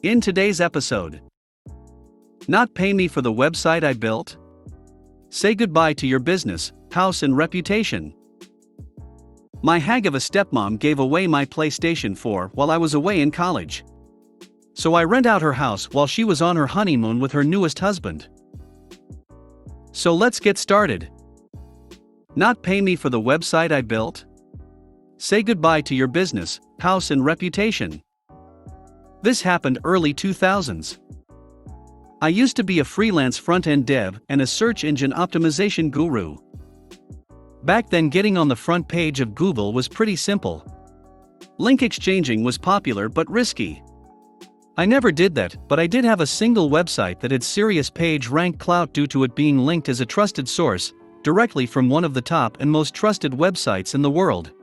In today's episode, not pay me for the website I built? Say goodbye to your business, house, and reputation. My hag of a stepmom gave away my PlayStation 4 while I was away in college. So I rent out her house while she was on her honeymoon with her newest husband. So let's get started. Not pay me for the website I built? Say goodbye to your business, house, and reputation. This happened early 2000s. I used to be a freelance front-end dev and a search engine optimization guru. Back then, getting on the front page of Google was pretty simple. Link exchanging was popular but risky. I never did that, but I did have a single website that had serious page rank clout due to it being linked as a trusted source, directly from one of the top and most trusted websites in the world.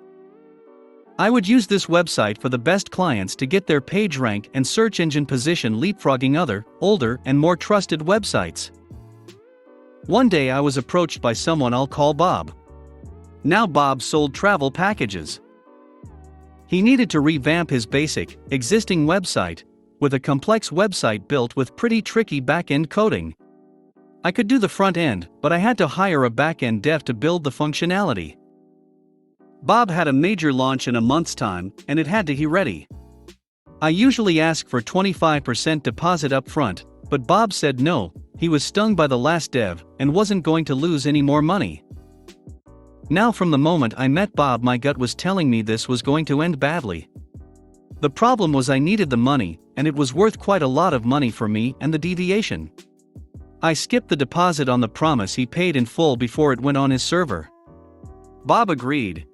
I would use this website for the best clients to get their page rank and search engine position leapfrogging other, older, and more trusted websites. One day I was approached by someone I'll call Bob. Now Bob sold travel packages. He needed to revamp his basic, existing website, with a complex website built with pretty tricky back-end coding. I could do the front end, but I had to hire a back-end dev to build the functionality. Bob had a major launch in a month's time, and it had to be ready. I usually ask for 25% deposit up front, but Bob said no, he was stung by the last dev, and wasn't going to lose any more money. Now, from the moment I met Bob, my gut was telling me this was going to end badly. The problem was I needed the money, and it was worth quite a lot of money for me and the deviation. I skipped the deposit on the promise he paid in full before it went on his server. Bob agreed.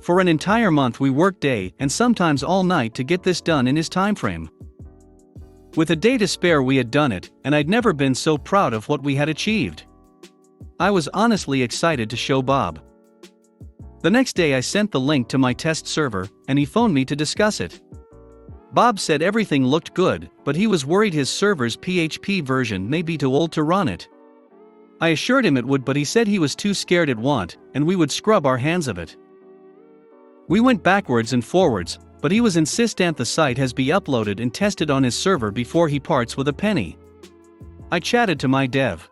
For an entire month we worked day and sometimes all night to get this done in his timeframe. With a day to spare we had done it, and I'd never been so proud of what we had achieved. I was honestly excited to show Bob. The next day I sent the link to my test server, and he phoned me to discuss it. Bob said everything looked good, but he was worried his server's PHP version may be too old to run it. I assured him it would, but he said he was too scared it'd want, and we would scrub our hands of it. We went backwards and forwards, but he was insistent the site has be uploaded and tested on his server before he parts with a penny. I chatted to my dev.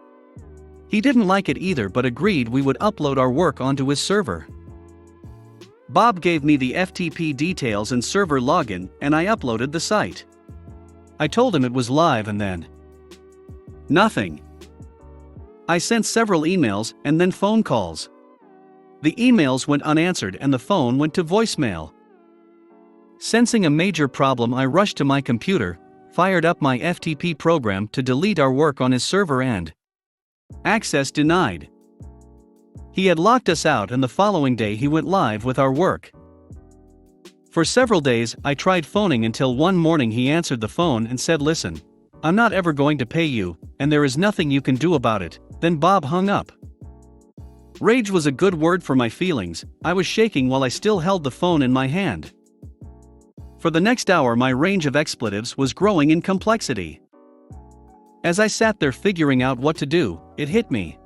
He didn't like it either but agreed we would upload our work onto his server. Bob gave me the FTP details and server login, and I uploaded the site. I told him it was live, and then nothing. I sent several emails and then phone calls. The emails went unanswered and the phone went to voicemail. Sensing a major problem, I rushed to my computer, fired up my FTP program to delete our work on his server, and access denied. He had locked us out, and the following day he went live with our work. For several days I tried phoning until one morning he answered the phone and said, "Listen, I'm not ever going to pay you, and there is nothing you can do about it." Then Bob hung up. Rage was a good word for my feelings. I was shaking while I still held the phone in my hand. For the next hour my range of expletives was growing in complexity. As I sat there figuring out what to do, it hit me.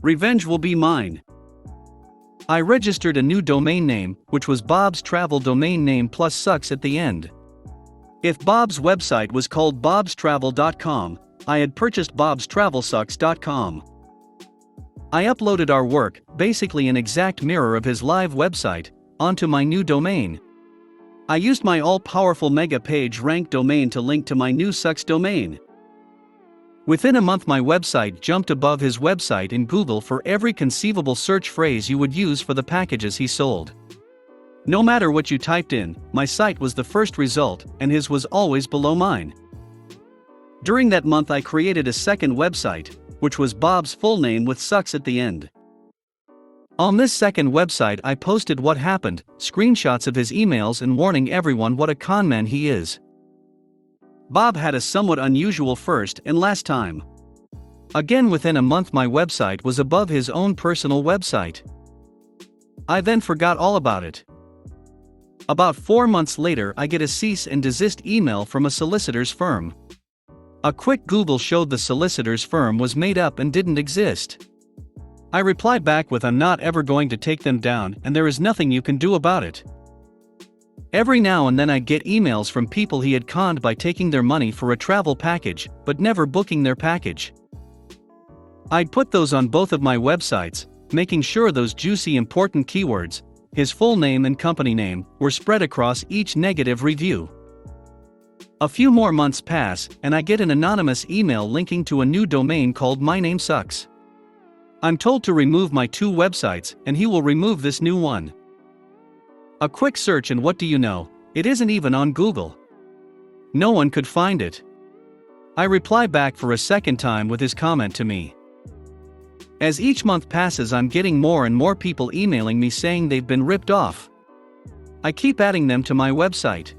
Revenge will be mine. I registered a new domain name, which was Bob's Travel domain name plus sucks at the end. If Bob's website was called bobstravel.com, I had purchased bobstravelsucks.com. I uploaded our work, basically an exact mirror of his live website, onto my new domain. I used my all-powerful mega page rank domain to link to my new sucks domain. Within a month my website jumped above his website in Google for every conceivable search phrase you would use for the packages he sold. No matter what you typed in, my site was the first result, and his was always below mine. During that month I created a second website, which was Bob's full name with sucks at the end. On this second website I posted what happened, screenshots of his emails, and warning everyone what a conman he is. Bob had a somewhat unusual first and last time. Again, within a month my website was above his own personal website. I then forgot all about it. About 4 months later I get a cease and desist email from a solicitor's firm. A quick Google showed the solicitor's firm was made up and didn't exist. I replied back with, "I'm not ever going to take them down, and there is nothing you can do about it." Every now and then I'd get emails from people he had conned by taking their money for a travel package, but never booking their package. I'd put those on both of my websites, making sure those juicy important keywords, his full name and company name, were spread across each negative review. A few more months pass, and I get an anonymous email linking to a new domain called My Name Sucks. I'm told to remove my 2 websites, and he will remove this new one. A quick search, and what do you know? It isn't even on Google. No one could find it. I reply back for a second time with his comment to me. As each month passes, I'm getting more and more people emailing me saying they've been ripped off. I keep adding them to my website.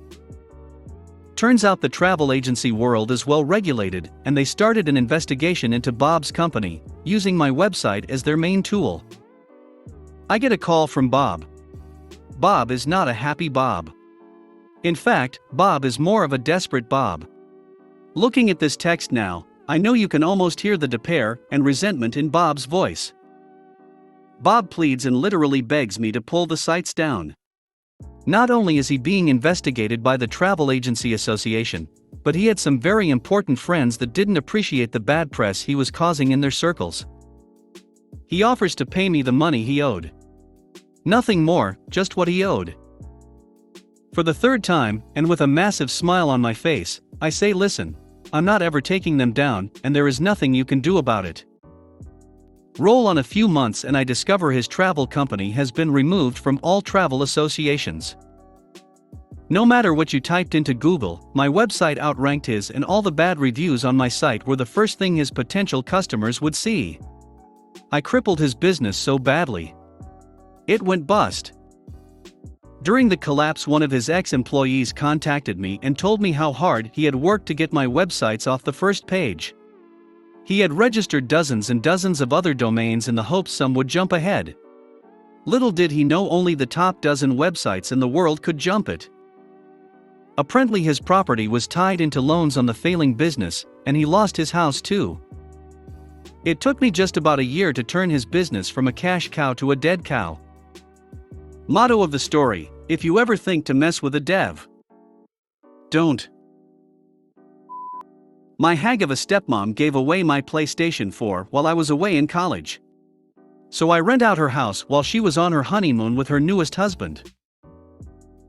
Turns out the travel agency world is well regulated, and they started an investigation into Bob's company, using my website as their main tool. I get a call from Bob. Bob is not a happy Bob. In fact, Bob is more of a desperate Bob. Looking at this text now, I know you can almost hear the despair and resentment in Bob's voice. Bob pleads and literally begs me to pull the sites down. Not only is he being investigated by the Travel Agency Association, but he had some very important friends that didn't appreciate the bad press he was causing in their circles. He offers to pay me the money he owed. Nothing more, just what he owed. For the 3rd time, and with a massive smile on my face, I say, listen, I'm not ever taking them down, and there is nothing you can do about it. Roll on a few months and I discover his travel company has been removed from all travel associations. No matter what you typed into Google, my website outranked his, and all the bad reviews on my site were the first thing his potential customers would see. I crippled his business so badly. It went bust. During the collapse, one of his ex-employees contacted me and told me how hard he had worked to get my websites off the first page. He had registered dozens and dozens of other domains in the hopes some would jump ahead. Little did he know only the top dozen websites in the world could jump it. Apparently his property was tied into loans on the failing business, and he lost his house too. It took me just about a year to turn his business from a cash cow to a dead cow. Motto of the story: if you ever think to mess with a dev, don't. My hag of a stepmom gave away my PlayStation 4 while I was away in college. So I rent out her house while she was on her honeymoon with her newest husband.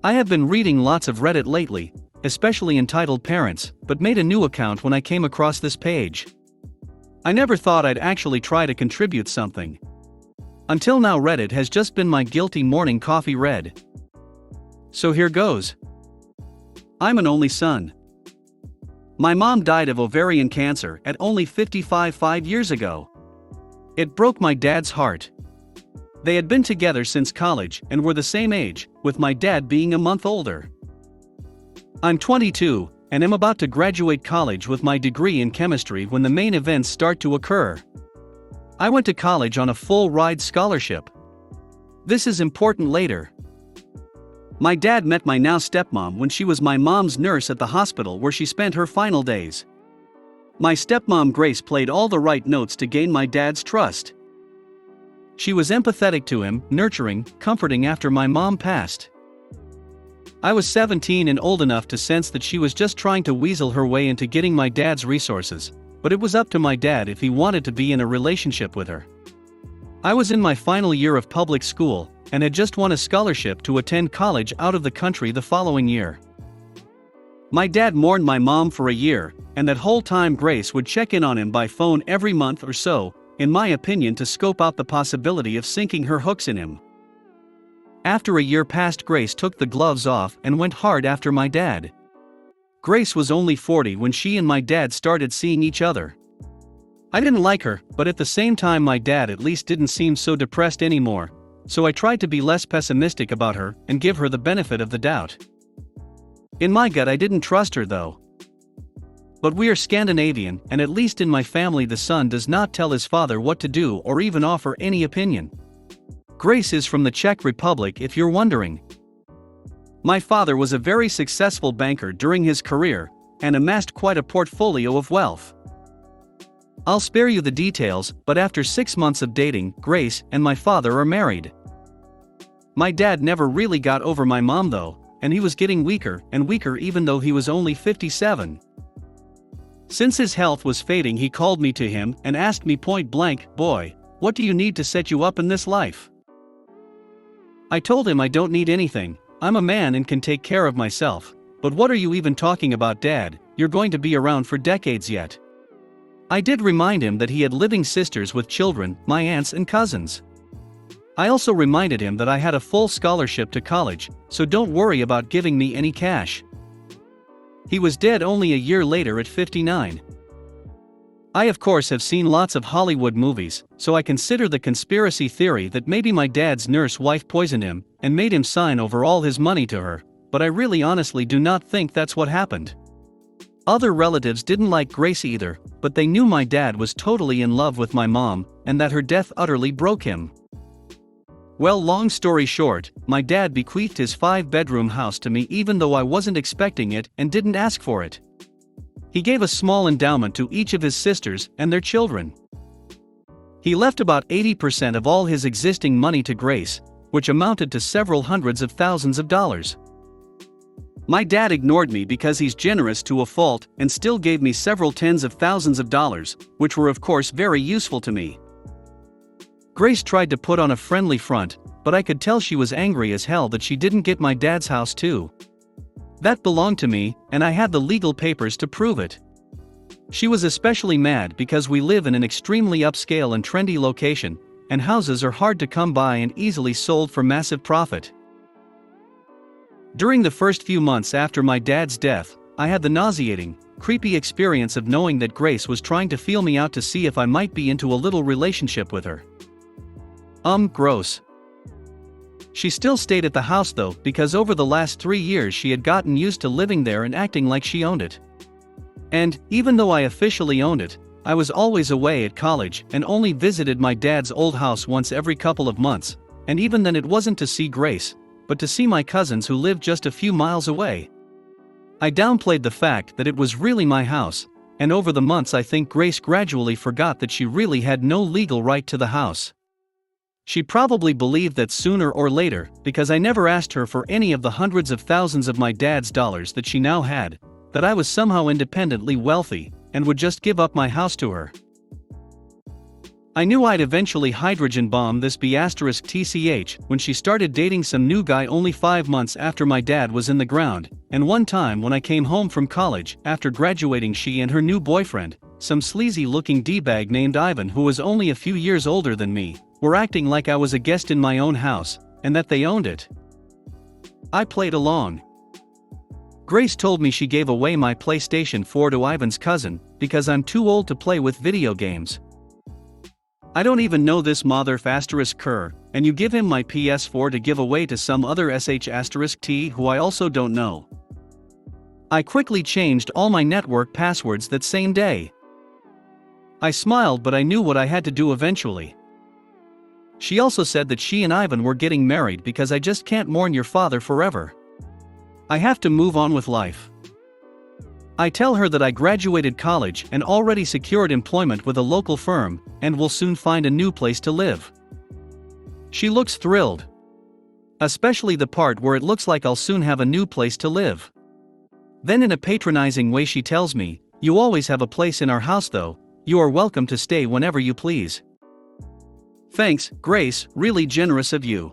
I have been reading lots of Reddit lately, especially entitled Parents, but made a new account when I came across this page. I never thought I'd actually try to contribute something. Until now, Reddit has just been my guilty morning coffee read. So here goes. I'm an only son. My mom died of ovarian cancer at only 55 5 years ago. It broke my dad's heart. They had been together since college and were the same age, with my dad being a month older. I'm 22, and am about to graduate college with my degree in chemistry when the main events start to occur. I went to college on a full-ride scholarship. This is important later. My dad met my now stepmom when she was my mom's nurse at the hospital where she spent her final days. My stepmom Grace played all the right notes to gain my dad's trust. She was empathetic to him, nurturing, comforting after my mom passed. I was 17 and old enough to sense that she was just trying to weasel her way into getting my dad's resources, but it was up to my dad if he wanted to be in a relationship with her. I was in my final year of public school, and had just won a scholarship to attend college out of the country the following year. My dad mourned my mom for a year, and that whole time Grace would check in on him by phone every month or so, in my opinion to scope out the possibility of sinking her hooks in him. After a year passed, Grace took the gloves off and went hard after my dad. Grace was only 40 when she and my dad started seeing each other. I didn't like her, but at the same time my dad at least didn't seem so depressed anymore, so I tried to be less pessimistic about her and give her the benefit of the doubt. In my gut I didn't trust her though. But we are Scandinavian, and at least in my family the son does not tell his father what to do or even offer any opinion. Grace is from the Czech Republic if you're wondering. My father was a very successful banker during his career, and amassed quite a portfolio of wealth. I'll spare you the details, but after 6 months of dating, Grace and my father are married. My dad never really got over my mom though, and he was getting weaker and weaker even though he was only 57. Since his health was fading, he called me to him and asked me point blank, "Boy, what do you need to set you up in this life?" I told him I don't need anything, I'm a man and can take care of myself. But what are you even talking about, Dad? You're going to be around for decades yet. I did remind him that he had living sisters with children, my aunts and cousins. I also reminded him that I had a full scholarship to college, so don't worry about giving me any cash. He was dead only a year later at 59. I of course have seen lots of Hollywood movies, so I consider the conspiracy theory that maybe my dad's nurse wife poisoned him and made him sign over all his money to her, but I really honestly do not think that's what happened. Other relatives didn't like Grace either, but they knew my dad was totally in love with my mom and that her death utterly broke him. Well, long story short, my dad bequeathed his 5-bedroom house to me even though I wasn't expecting it and didn't ask for it. He gave a small endowment to each of his sisters and their children. He left about 80% of all his existing money to Grace, which amounted to several hundreds of thousands of dollars. My dad ignored me because he's generous to a fault and still gave me several tens of thousands of dollars, which were of course very useful to me. Grace tried to put on a friendly front, but I could tell she was angry as hell that she didn't get my dad's house too. That belonged to me, and I had the legal papers to prove it. She was especially mad because we live in an extremely upscale and trendy location, and houses are hard to come by and easily sold for massive profit. During the first few months after my dad's death, I had the nauseating, creepy experience of knowing that Grace was trying to feel me out to see if I might be into a little relationship with her. Gross. She still stayed at the house though, because over the last 3 years she had gotten used to living there and acting like she owned it. And, even though I officially owned it, I was always away at college and only visited my dad's old house once every couple of months, and even then it wasn't to see Grace, but to see my cousins who lived just a few miles away. I downplayed the fact that it was really my house, and over the months I think Grace gradually forgot that she really had no legal right to the house. She probably believed that sooner or later, because I never asked her for any of the hundreds of thousands of my dad's dollars that she now had, that I was somehow independently wealthy, and would just give up my house to her. I knew I'd eventually hydrogen bomb this *TCH when she started dating some new guy only 5 months after my dad was in the ground, and one time when I came home from college after graduating, she and her new boyfriend, some sleazy-looking d-bag named Ivan who was only a few years older than me, were acting like I was a guest in my own house, and that they owned it. I played along. Grace told me she gave away my PlayStation 4 to Ivan's cousin, because I'm too old to play with video games. I don't even know this mother *Kerr, and you give him my PS4 to give away to some other *T who I also don't know. I quickly changed all my network passwords that same day. I smiled, but I knew what I had to do eventually. She also said that she and Ivan were getting married because I just can't mourn your father forever. I have to move on with life. I tell her that I graduated college and already secured employment with a local firm, and will soon find a new place to live. She looks thrilled. Especially the part where it looks like I'll soon have a new place to live. Then in a patronizing way she tells me, "You always have a place in our house though, you are welcome to stay whenever you please." Thanks, Grace, really generous of you.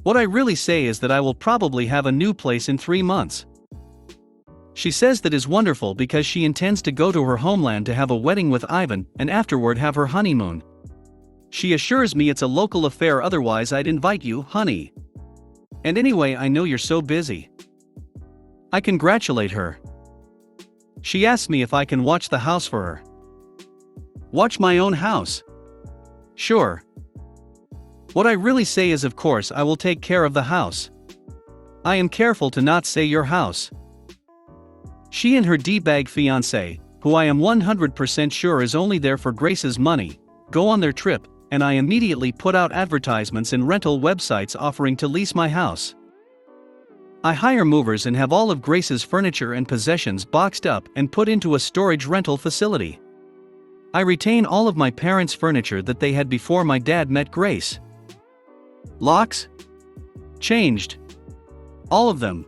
What I really say is that I will probably have a new place in 3 months. She says that is wonderful because she intends to go to her homeland to have a wedding with Ivan and afterward have her honeymoon. She assures me it's a local affair, otherwise I'd invite you, honey. And anyway, I know you're so busy. I congratulate her. She asks me if I can watch the house for her. Watch my own house? Sure. What I really say is, of course I will take care of the house. I am careful to not say your house. She and her d-bag fiancé, who I am 100% sure is only there for Grace's money, go on their trip, and I immediately put out advertisements in rental websites offering to lease my house. I hire movers and have all of Grace's furniture and possessions boxed up and put into a storage rental facility. I retain all of my parents' furniture that they had before my dad met Grace. Locks? Changed. All of them.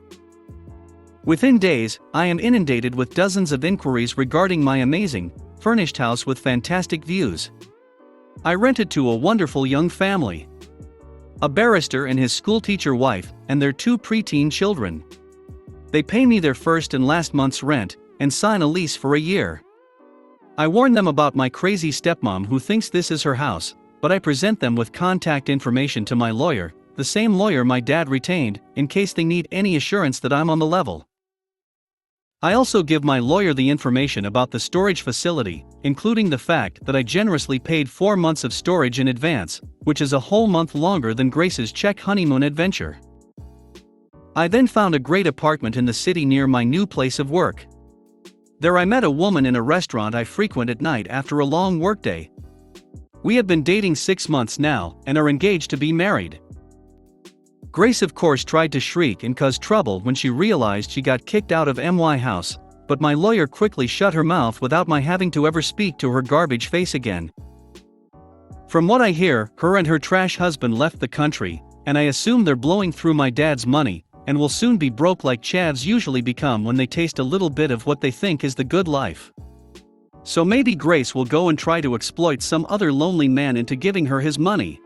Within days, I am inundated with dozens of inquiries regarding my amazing, furnished house with fantastic views. I rent it to a wonderful young family. A barrister and his schoolteacher wife, and their 2 preteen children. They pay me their first and last month's rent, and sign a lease for a year. I warn them about my crazy stepmom who thinks this is her house, but I present them with contact information to my lawyer, the same lawyer my dad retained, in case they need any assurance that I'm on the level. I also give my lawyer the information about the storage facility, including the fact that I generously paid 4 months of storage in advance, which is a whole month longer than Grace's Czech honeymoon adventure. I then found a great apartment in the city near my new place of work. There I met a woman in a restaurant I frequent at night after a long workday. We have been dating 6 months now, and are engaged to be married. Grace of course tried to shriek and cause trouble when she realized she got kicked out of my house, but my lawyer quickly shut her mouth without my having to ever speak to her garbage face again. From what I hear, her and her trash husband left the country, and I assume they're blowing through my dad's money, and will soon be broke like chavs usually become when they taste a little bit of what they think is the good life. So maybe Grace will go and try to exploit some other lonely man into giving her his money.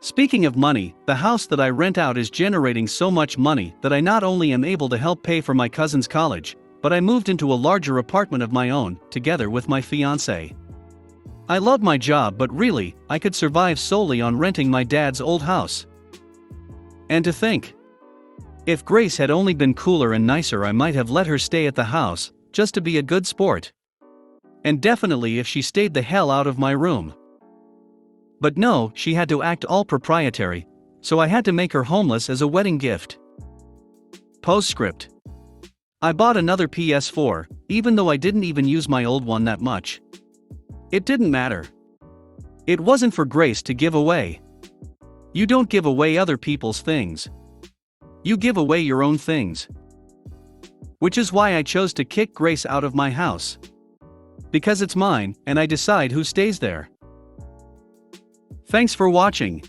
Speaking of money, the house that I rent out is generating so much money that I not only am able to help pay for my cousin's college, but I moved into a larger apartment of my own, together with my fiancée. I love my job, but really, I could survive solely on renting my dad's old house. And to think, if Grace had only been cooler and nicer, I might have let her stay at the house, just to be a good sport. And definitely if she stayed the hell out of my room. But no, she had to act all proprietary, so I had to make her homeless as a wedding gift. Postscript. I bought another PS4, even though I didn't even use my old one that much. It didn't matter. It wasn't for Grace to give away. You don't give away other people's things. You give away your own things. Which is why I chose to kick Grace out of my house. Because it's mine, and I decide who stays there. Thanks for watching.